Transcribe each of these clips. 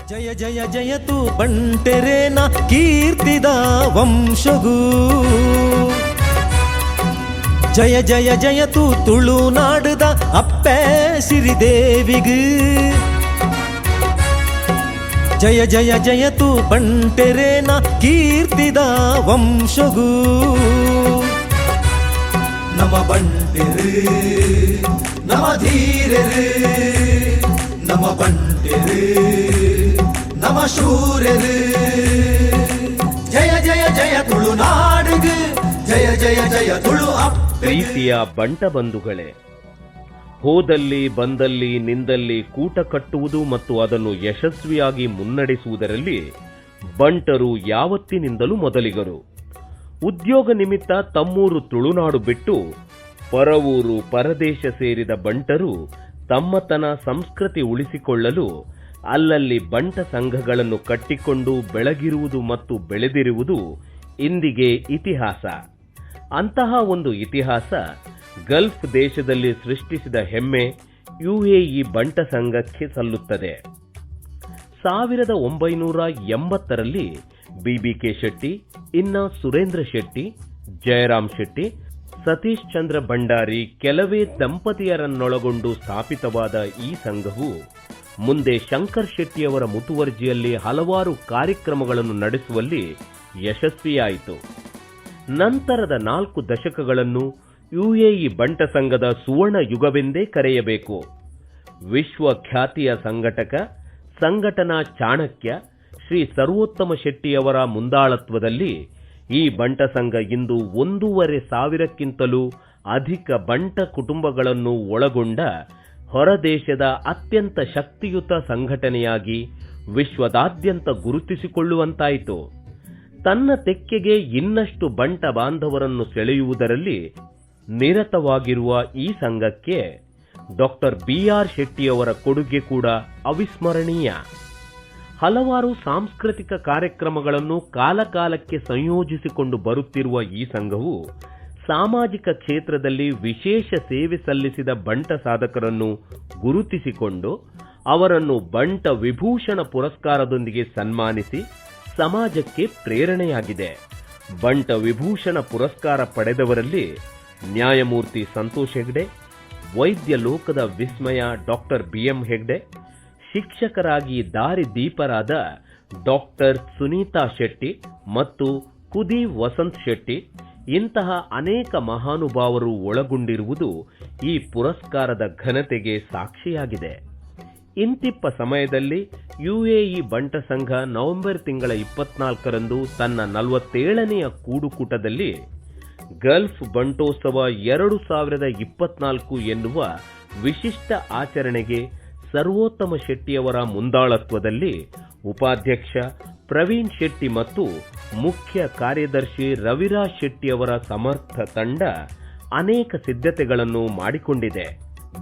ಜಯ ಜಯ ಜಯತು ಬಂಟೆರೇನ ಕೀರ್ತಿದ ವಂಶಗೂ ಜಯ ಜಯ ಜಯತು ತುಳುನಾಡುದ ಅಪ್ಪೆ ಸಿರಿದೇವಿಗೂ ಜಯ ಜಯ ಜಯತು ಬಂಟೆರೇನ ಕೀರ್ತಿದ ವಂಶಗೂ ನಮ ಬಂಟೆರು ನಮ ಧೀರರು ನಮ ಬಂಟೆರು ನಮ ಶೂರರು ಜಯ ಜಯ ಜಯ ತುಳುನಾಡುಗು ಜಯ ಜಯ ಜಯ ತುಳು ಪ್ರೀತಿಯ ಬಂಟ ಬಂಧುಗಳೇ, ಹೋದಲ್ಲಿ ಬಂದಲ್ಲಿ ನಿಂದಲ್ಲಿ ಕೂಟ ಕಟ್ಟುವುದು ಮತ್ತು ಅದನ್ನು ಯಶಸ್ವಿಯಾಗಿ ಮುನ್ನಡೆಸುವುದರಲ್ಲಿ ಬಂಟರು ಯಾವತ್ತಿನಿಂದಲೂ ಮೊದಲಿಗರು. ಉದ್ಯೋಗ ನಿಮಿತ್ತ ತಮ್ಮೂರು ತುಳುನಾಡು ಬಿಟ್ಟು ಪರವೂರು ಪರದೇಶ ಸೇರಿದ ಬಂಟರು ತಮ್ಮತನ ಸಂಸ್ಕೃತಿ ಉಳಿಸಿಕೊಳ್ಳಲು ಅಲ್ಲಲ್ಲಿ ಬಂಟ ಸಂಘಗಳನ್ನು ಕಟ್ಟಿಕೊಂಡು ಬೆಳಗಿರುವುದು ಮತ್ತು ಬೆಳೆದಿರುವುದು ಇಂದಿಗೆ ಇತಿಹಾಸ. ಅಂತಹ ಒಂದು ಇತಿಹಾಸ ಗಲ್ಫ್ ದೇಶದಲ್ಲಿ ಸೃಷ್ಟಿಸಿದ ಹೆಮ್ಮೆ ಯುಎಇ ಬಂಟ ಸಂಘಕ್ಕೆ ಸಲ್ಲುತ್ತದೆ. 1980ರಲ್ಲಿ ಬಿಬಿಕೆ ಶೆಟ್ಟಿ, ಇನ್ನ ಸುರೇಂದ್ರ ಶೆಟ್ಟಿ, ಜಯರಾಮ್ ಶೆಟ್ಟಿ, ಸತೀಶ್ ಚಂದ್ರ ಭಂಡಾರಿ ಕೆಲವೇ ದಂಪತಿಯರನ್ನೊಳಗೊಂಡು ಸ್ಥಾಪಿತವಾದ ಈ ಸಂಘವು ಮುಂದೆ ಶಂಕರ್ ಶೆಟ್ಟಿಯವರ ಮುತುವರ್ಜಿಯಲ್ಲಿ ಹಲವಾರು ಕಾರ್ಯಕ್ರಮಗಳನ್ನು ನಡೆಸುವಲ್ಲಿ ಯಶಸ್ವಿಯಾಯಿತು. ನಂತರದ 4 ದಶಕಗಳನ್ನು ಯುಎಇ ಬಂಟ ಸಂಘದ ಸುವರ್ಣ ಯುಗವೆಂದೇ ಕರೆಯಬೇಕು. ವಿಶ್ವಖ್ಯಾತಿಯ ಸಂಘಟಕ, ಸಂಘಟನಾ ಚಾಣಕ್ಯ ಶ್ರೀ ಸರ್ವೋತ್ತಮ ಶೆಟ್ಟಿಯವರ ಮುಂದಾಳತ್ವದಲ್ಲಿ ಈ ಬಂಟ ಸಂಘ ಇಂದು 1,500ಕ್ಕಿಂತಲೂ ಅಧಿಕ ಬಂಟ ಕುಟುಂಬಗಳನ್ನು ಒಳಗೊಂಡ ಹೊರದೇಶದ ಅತ್ಯಂತ ಶಕ್ತಿಯುತ ಸಂಘಟನೆಯಾಗಿ ವಿಶ್ವದಾದ್ಯಂತ ಗುರುತಿಸಿಕೊಳ್ಳುವಂತಾಯಿತು. ತನ್ನ ತೆಕ್ಕೆಗೆ ಇನ್ನಷ್ಟು ಬಂಟ ಬಾಂಧವರನ್ನು ಸೆಳೆಯುವುದರಲ್ಲಿ ನಿರತವಾಗಿರುವ ಈ ಸಂಘಕ್ಕೆ ಡಾಕ್ಟರ್ ಬಿಆರ್ ಶೆಟ್ಟಿಯವರ ಕೊಡುಗೆ ಕೂಡ ಅವಿಸ್ಮರಣೀಯ. ಹಲವಾರು ಸಾಂಸ್ಕೃತಿಕ ಕಾರ್ಯಕ್ರಮಗಳನ್ನು ಕಾಲಕಾಲಕ್ಕೆ ಸಂಯೋಜಿಸಿಕೊಂಡು ಬರುತ್ತಿರುವ ಈ ಸಂಘವು ಸಾಮಾಜಿಕ ಕ್ಷೇತ್ರದಲ್ಲಿ ವಿಶೇಷ ಸೇವೆ ಸಲ್ಲಿಸಿದ ಬಂಟ ಸಾಧಕರನ್ನು ಗುರುತಿಸಿಕೊಂಡು ಅವರನ್ನು ಬಂಟ ವಿಭೂಷಣ ಪುರಸ್ಕಾರದೊಂದಿಗೆ ಸನ್ಮಾನಿಸಿ ಸಮಾಜಕ್ಕೆ ಪ್ರೇರಣೆಯಾಗಿದೆ. ಬಂಟ ವಿಭೂಷಣ ಪುರಸ್ಕಾರ ಪಡೆದವರಲ್ಲಿ ನ್ಯಾಯಮೂರ್ತಿ ಸಂತೋಷ್ ಹೆಗ್ಡೆ, ವೈದ್ಯ ಲೋಕದ ವಿಸ್ಮಯ ಡಾಕ್ಟರ್ ಬಿಎಂ ಹೆಗ್ಡೆ, ಶಿಕ್ಷಕರಾಗಿ ದಾರಿದೀಪರಾದ ಡಾಕ್ಟರ್ ಸುನೀತಾ ಶೆಟ್ಟಿ ಮತ್ತು ಕುದಿ ವಸಂತ್ ಶೆಟ್ಟಿ ಇಂತಹ ಅನೇಕ ಮಹಾನುಭಾವರು ಒಳಗೊಂಡಿರುವುದು ಈ ಪುರಸ್ಕಾರದ ಘನತೆಗೆ ಸಾಕ್ಷಿಯಾಗಿದೆ. ಇಂತಿಪ್ಪ ಸಮಯದಲ್ಲಿ ಯುಎಇ ಬಂಟ ಸಂಘ ನವೆಂಬರ್ ತಿಂಗಳ 24ರಂದು ತನ್ನ 47ನೆಯ ಕೂಡುಕೂಟದಲ್ಲಿ ಗಲ್ಫ್ ಬಂಟೋತ್ಸವ 2024 ಎನ್ನುವ ವಿಶಿಷ್ಟ ಆಚರಣೆಗೆ ಸರ್ವೋತ್ತಮ ಶೆಟ್ಟಿಯವರ ಮುಂದಾಳತ್ವದಲ್ಲಿ ಉಪಾಧ್ಯಕ್ಷ ಪ್ರವೀಣ್ ಶೆಟ್ಟಿ ಮತ್ತು ಮುಖ್ಯ ಕಾರ್ಯದರ್ಶಿ ರವಿರಾಜ್ ಶೆಟ್ಟಿಯವರ ಸಮರ್ಥ ತಂಡ ಅನೇಕ ಸಿದ್ಧತೆಗಳನ್ನು ಮಾಡಿಕೊಂಡಿದೆ.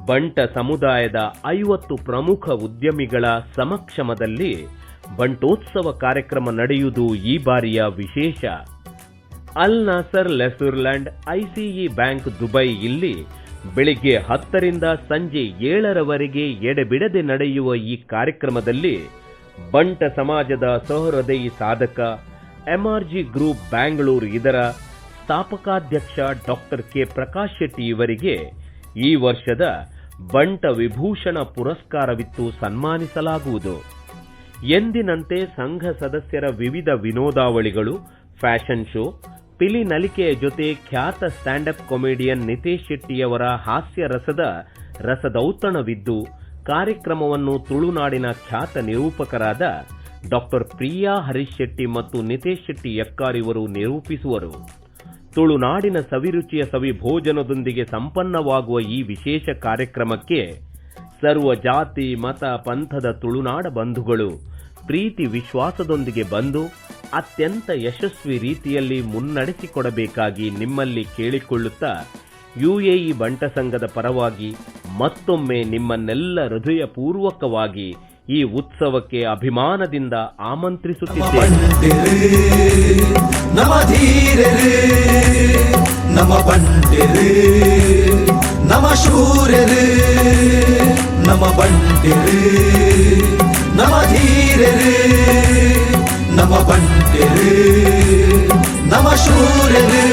ಬಂಟ ಸಮುದಾಯದ 50 ಪ್ರಮುಖ ಉದ್ಯಮಿಗಳ ಸಮಕ್ಷಮದಲ್ಲಿ ಬಂಟೋತ್ಸವ ಕಾರ್ಯಕ್ರಮ ನಡೆಯುವುದು ಈ ಬಾರಿಯ ವಿಶೇಷ. ಅಲ್ ನಾಸರ್ ಲೆಫ್ಯುರ್ಲ್ಯಾಂಡ್ ಐಸಿಇ ಬ್ಯಾಂಕ್ ದುಬೈ ಇಲ್ಲಿ ಬೆಳಿಗ್ಗೆ 10ರಿಂದ ಸಂಜೆ 7ರವರೆಗೆ ಎಡೆಬಿಡದೆ ನಡೆಯುವ ಈ ಕಾರ್ಯಕ್ರಮದಲ್ಲಿ ಬಂಟ ಸಮಾಜದ ಸಹೃದಯಿ ಸಾಧಕ ಎಂಆರ್ಜಿ ಗ್ರೂಪ್ ಬ್ಯಾಂಗ್ಳೂರು ಇದರ ಸ್ಥಾಪಕಾಧ್ಯಕ್ಷ ಡಾಕ್ಟರ್ ಕೆ ಪ್ರಕಾಶ್ ಶೆಟ್ಟಿ ಇವರಿಗೆ ಈ ವರ್ಷದ ಬಂಟ ವಿಭೂಷಣ ಪುರಸ್ಕಾರವಿತ್ತು ಸನ್ಮಾನಿಸಲಾಗುವುದು. ಎಂದಿನಂತೆ ಸಂಘ ಸದಸ್ಯರ ವಿವಿಧ ವಿನೋದಾವಳಿಗಳು, ಫ್ಯಾಷನ್ ಶೋ, ಪಿಲಿ ನಲಿಕೆಯ ಜೊತೆ ಖ್ಯಾತ ಸ್ಟ್ಯಾಂಡ್ ಅಪ್ ಕಾಮಿಡಿಯನ್ ನಿತೇಶ್ ಶೆಟ್ಟಿಯವರ ಹಾಸ್ಯ ರಸದೌತಣವಿದ್ದು ಕಾರ್ಯಕ್ರಮವನ್ನು ತುಳುನಾಡಿನ ಖ್ಯಾತ ನಿರೂಪಕರಾದ ಡಾಕ್ಟರ್ ಪ್ರಿಯಾ ಹರೀಶ್ ಶೆಟ್ಟಿ ಮತ್ತು ನಿತೇಶ್ ಶೆಟ್ಟಿ ಯಕ್ಕಾರ್ ಇವರು ನಿರೂಪಿಸುವರು. ತುಳುನಾಡಿನ ಸವಿರುಚಿಯ ಸವಿ ಭೋಜನದೊಂದಿಗೆ ಸಂಪನ್ನವಾಗುವ ಈ ವಿಶೇಷ ಕಾರ್ಯಕ್ರಮಕ್ಕೆ ಸರ್ವ ಜಾತಿ ಮತ ಪಂಥದ ತುಳುನಾಡ ಬಂಧುಗಳು ಪ್ರೀತಿ ವಿಶ್ವಾಸದೊಂದಿಗೆ ಬಂದು ಅತ್ಯಂತ ಯಶಸ್ವಿ ರೀತಿಯಲ್ಲಿ ಮುನ್ನಡೆಸಿಕೊಡಬೇಕಾಗಿ ನಿಮ್ಮಲ್ಲಿ ಕೇಳಿಕೊಳ್ಳುತ್ತಾ ಯುಎಇ ಬಂಟ ಸಂಘದ ಪರವಾಗಿ ಮತ್ತೊಮ್ಮೆ ನಿಮ್ಮನ್ನೆಲ್ಲ ಹೃದಯಪೂರ್ವಕವಾಗಿ ಈ ಉತ್ಸವಕ್ಕೆ ಅಭಿಮಾನದಿಂದ ಆಮಂತ್ರಿಸುತ್ತಿದ್ದೇನೆ. ನಮ ಧೀರರು ನಮ ಬಂಟೆರು ನಮ ಶೂರರು ನಮ ಬಂಟೆರು ನಮ್ಮ ಧೀರರು ನಮ್ಮ ಬಂಟರು ನಮ್ಮ ಶೂರರು